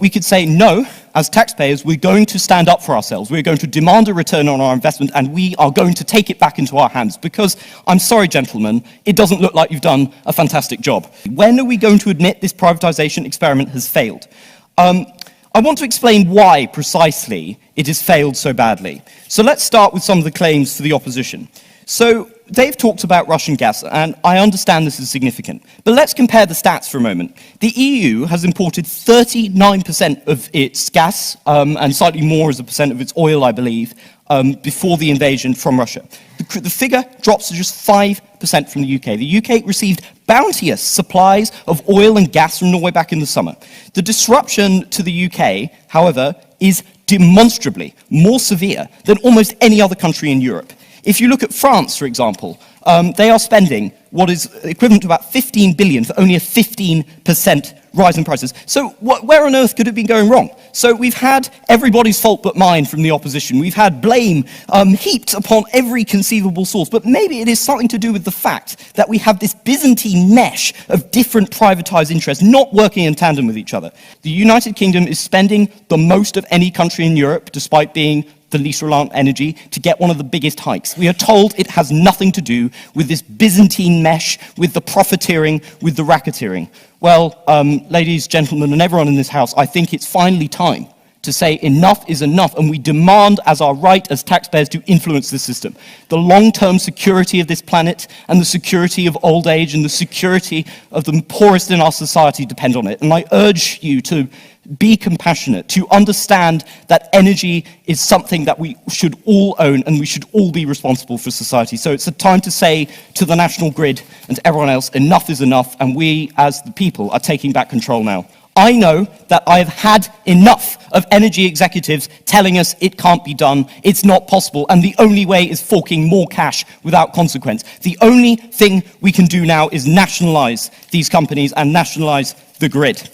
we could say, no, as taxpayers, we're going to stand up for ourselves. We're going to demand a return on our investment, and we are going to take it back into our hands. Because, I'm sorry, gentlemen, it doesn't look like you've done a fantastic job. When are we going to admit this privatization experiment has failed? I want to explain why, precisely, it has failed so badly. So let's start with some of the claims for the opposition. So Dave talked about Russian gas, and I understand this is significant. But let's compare the stats for a moment. The EU has imported 39% of its gas, and slightly more as a percent of its oil, I believe, before the invasion from Russia. The figure drops to just 5% from the UK. The UK received bounteous supplies of oil and gas from Norway back in the summer. The disruption to the UK, however, is demonstrably more severe than almost any other country in Europe. If you look at France, for example, they are spending what is equivalent to about 15 billion for only a 15% rise in prices. So where on earth could it be going wrong? So we've had everybody's fault but mine from the opposition. We've had blame heaped upon every conceivable source. But maybe it is something to do with the fact that we have this Byzantine mesh of different privatized interests not working in tandem with each other. The United Kingdom is spending the most of any country in Europe, despite being the least reliant energy, to get one of the biggest hikes. We are told it has nothing to do with this Byzantine mesh, with the profiteering, with the racketeering. Well, ladies, gentlemen, and everyone in this house, I think it's finally time to say enough is enough, and we demand as our right as taxpayers to influence the system. The long-term security of this planet and the security of old age and the security of the poorest in our society depend on it. And I urge you to be compassionate, to understand that energy is something that we should all own and we should all be responsible for society. So it's a time to say to the national grid and to everyone else, enough is enough, and we as the people are taking back control now. I know that I have had enough of energy executives telling us it can't be done, it's not possible, and the only way is forking more cash without consequence. The only thing we can do now is nationalize these companies and nationalize the grid.